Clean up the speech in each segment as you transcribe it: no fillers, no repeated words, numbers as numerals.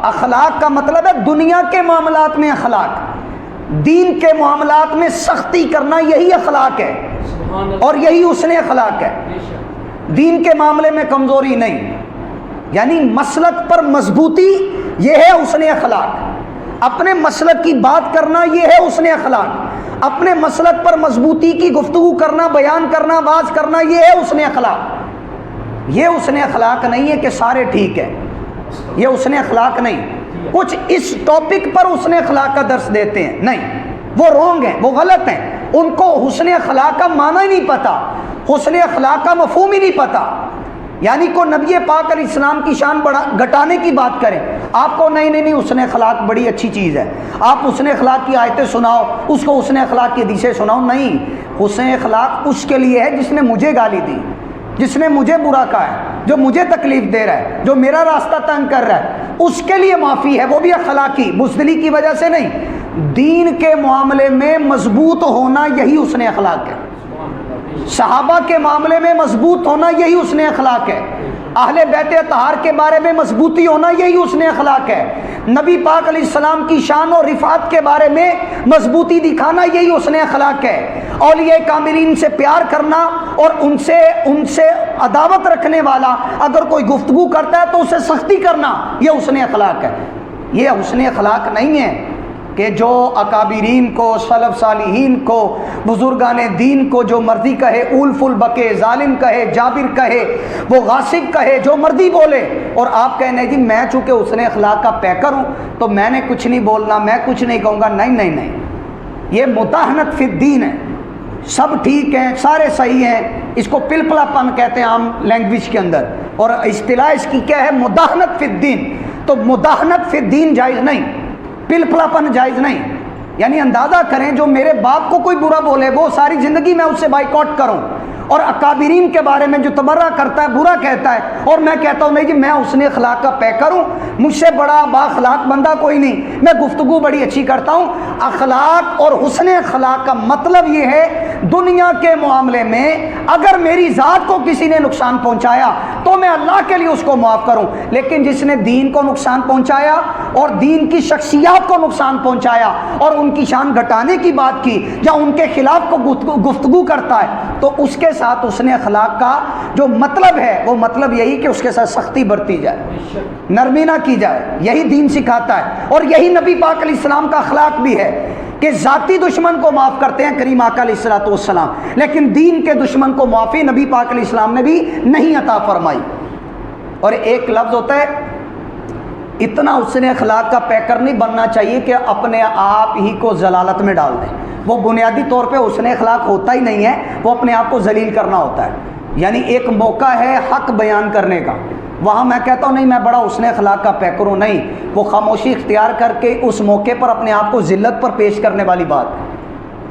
اخلاق کا مطلب ہے دنیا کے معاملات میں اخلاق، دین کے معاملات میں سختی کرنا، یہی اخلاق ہے اور یہی حسن اخلاق ہے۔ دین کے معاملے میں کمزوری نہیں، یعنی مسلک پر مضبوطی، یہ ہے حسن اخلاق۔ اپنے مسلک کی بات کرنا، یہ ہے حسن اخلاق۔ اپنے مسلک پر مضبوطی کی گفتگو کرنا، بیان کرنا، واز کرنا، یہ ہے حسن اخلاق۔ یہ حسن اخلاق نہیں ہے کہ سارے ٹھیک ہے، یہ حسن اخلاق نہیں۔ کچھ اس ٹاپک پر حسن اخلاق کا درس دیتے ہیں، نہیں، وہ رونگ ہیں، وہ غلط ہیں، ان کو حسن اخلاق کا معنی ہی نہیں پتا، حسن اخلاق کا مفہوم ہی نہیں پتا۔ یعنی کو نبی پاک علیہ السلام کی شان گھٹانے کی بات کریں، آپ کو نہیں حسن اخلاق بڑی اچھی چیز ہے، آپ حسن اخلاق کی آیتیں سناؤ، اس کو حسن اخلاق کی حدیثیں سناؤ۔ نہیں، حسن اخلاق اس کے لیے ہے جس نے مجھے گالی دی، جس نے مجھے برا کہا ہے، جو مجھے تکلیف دے رہا ہے، جو میرا راستہ تنگ کر رہا ہے، اس کے لیے معافی ہے، وہ بھی اخلاقی، بزدلی کی وجہ سے نہیں۔ دین کے معاملے میں مضبوط ہونا، یہی حسن اخلاق ہے۔ صحابہ کے معاملے میں مضبوط ہونا، یہی حسن اخلاق ہے۔ اہل بیت اطہار کے بارے میں مضبوطی ہونا، یہی حسن اخلاق ہے۔ نبی پاک علیہ السلام کی شان اور رفعت کے بارے میں مضبوطی دکھانا، یہی حسن اخلاق ہے۔ اولیاء کاملین سے پیار کرنا اور ان سے عداوت رکھنے والا اگر کوئی گفتگو کرتا ہے تو اسے سختی کرنا، یہ حسن اخلاق ہے۔ یہ حسن اخلاق نہیں ہے کہ جو اکابرین کو، سلف صالحین کو، بزرگان دین کو جو مرضی کہے، اول فل بکے، ظالم کہے، جابر کہے، وہ غاصب کہے، جو مرضی بولے، اور آپ کہنے جی میں چونکہ حسن اخلاق کا پیکر ہوں تو میں نے کچھ نہیں بولنا، میں کچھ نہیں کہوں گا۔ نہیں، یہ مداہنت فی الدین ہے۔ سب ٹھیک ہیں، سارے صحیح ہیں، اس کو پلپلا پن کہتے ہیں عام لینگویج کے اندر، اور اصطلاح اس کی کیا ہے؟ مداہنت فی الدین۔ تو مداہنت فی الدین جائز نہیں، پلپلا پن جائز نہیں۔ یعنی اندازہ کریں جو میرے باپ کو کوئی برا بولے، وہ ساری زندگی میں اس سے بائیکاٹ کروں، اور اکابرین کے بارے میں جو تبرہ کرتا ہے، برا کہتا ہے، اور میں کہتا ہوں نہیں جی میں حسن اخلاق کا پیکر ہوں، مجھ سے بڑا با اخلاق بندہ کوئی نہیں، میں گفتگو بڑی اچھی کرتا ہوں۔ اخلاق اور حسن اخلاق کا مطلب یہ ہے دنیا کے معاملے میں اگر میری ذات کو کسی نے نقصان پہنچایا تو میں اللہ کے لیے اس کو معاف کروں، لیکن جس نے دین کو نقصان پہنچایا اور دین کی شخصیات کو نقصان پہنچایا اور ان کی شان گھٹانے کی بات کی یا ان کے خلاف کو گفتگو کرتا ہے، تو اس کے ساتھ حسن اخلاق کا جو مطلب ہے وہ مطلب یہی کہ اس کے ساتھ سختی برتی جائے، نرمی نہ کی جائے۔ یہی دین سکھاتا ہے، اور یہی نبی پاک علیہ السلام کا اخلاق بھی ہے کہ ذاتی دشمن کو معاف کرتے ہیں کریم آقا علیہ الصلوۃ والسلام، لیکن دین کے دشمن کو معافی نبی پاک علیہ السلام نے بھی نہیں عطا فرمائی۔ اور ایک لفظ ہوتا ہے، اتنا حسن اخلاق کا پیکر نہیں بننا چاہیے کہ اپنے آپ ہی کو ضلالت میں ڈال دیں، وہ بنیادی طور پہ حسن اخلاق ہوتا ہی نہیں ہے، وہ اپنے آپ کو ذلیل کرنا ہوتا ہے۔ یعنی ایک موقع ہے حق بیان کرنے کا، وہاں میں کہتا ہوں نہیں میں بڑا حسن اخلاق کا پیکر ہوں، نہیں، وہ خاموشی اختیار کر کے اس موقع پر اپنے آپ کو ذلت پر پیش کرنے والی بات ہے۔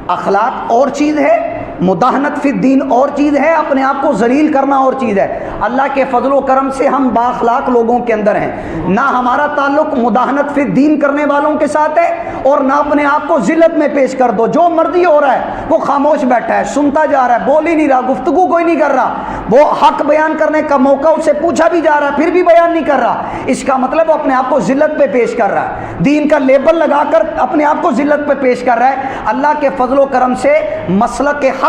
اخلاق اور چیز ہے، مداہنت فی الدین اور چیز ہے، اپنے آپ کو ذلیل کرنا اور چیز ہے۔ اللہ کے فضل و کرم سے ہم بااخلاق لوگوں کے اندر ہیں، نہ ہمارا تعلق مداہنت فی الدین کرنے والوں کے ساتھ ہے اور نہ اپنے آپ کو ذلت میں پیش کر دو۔ جو مرضی ہو رہا ہے وہ خاموش بیٹھا ہے، سنتا جا رہا ہے، بول ہی نہیں رہا، گفتگو کوئی نہیں کر رہا، وہ حق بیان کرنے کا موقع اس سے پوچھا بھی جا رہا ہے پھر بھی بیان نہیں کر رہا، اس کا مطلب وہ اپنے آپ کو ذلت پہ پیش کر رہا ہے، دین کا لیبل لگا کر اپنے آپ کو ذلت پہ پیش کر رہا ہے۔ اللہ کے فضل و کرم سے مسلک حق،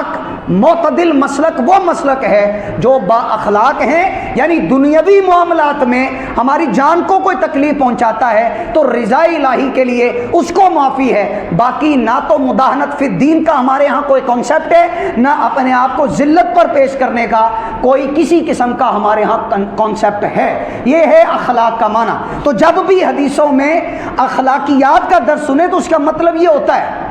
معتدل مسلک وہ مسلک ہے جو با اخلاق ہیں، یعنی دنیاوی معاملات میں ہماری جان کو کوئی تکلیف پہنچاتا ہے تو رضا الہی کے لیے اس کو معافی ہے، باقی نہ تو مداہنت فی الدین کا ہمارے ہاں کوئی کانسیپٹ ہے، نہ اپنے آپ کو ذلت پر پیش کرنے کا کوئی کسی قسم کا ہمارے ہاں کانسیپٹ ہے۔ یہ ہے اخلاق کا معنی۔ تو جب بھی حدیثوں میں اخلاقیات کا درس سنیں تو اس کا مطلب یہ ہوتا ہے،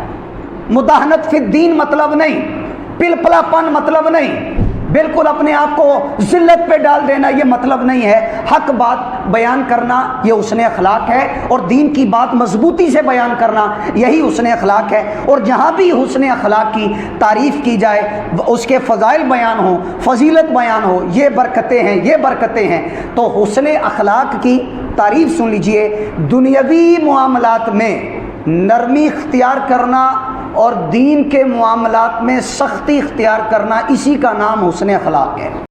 مداہنت فی الدین مطلب نہیں، پلپلا پن مطلب نہیں، بالکل اپنے آپ کو ذلت پہ ڈال دینا یہ مطلب نہیں ہے۔ حق بات بیان کرنا یہ حسن اخلاق ہے، اور دین کی بات مضبوطی سے بیان کرنا یہی حسن اخلاق ہے۔ اور جہاں بھی حسن اخلاق کی تعریف کی جائے، اس کے فضائل بیان ہوں، فضیلت بیان ہو، یہ برکتیں ہیں، یہ برکتیں ہیں، تو حسن اخلاق کی تعریف سن لیجئے۔ دنیاوی معاملات میں نرمی اختیار کرنا اور دین کے معاملات میں سختی اختیار کرنا، اسی کا نام حسن اخلاق ہے۔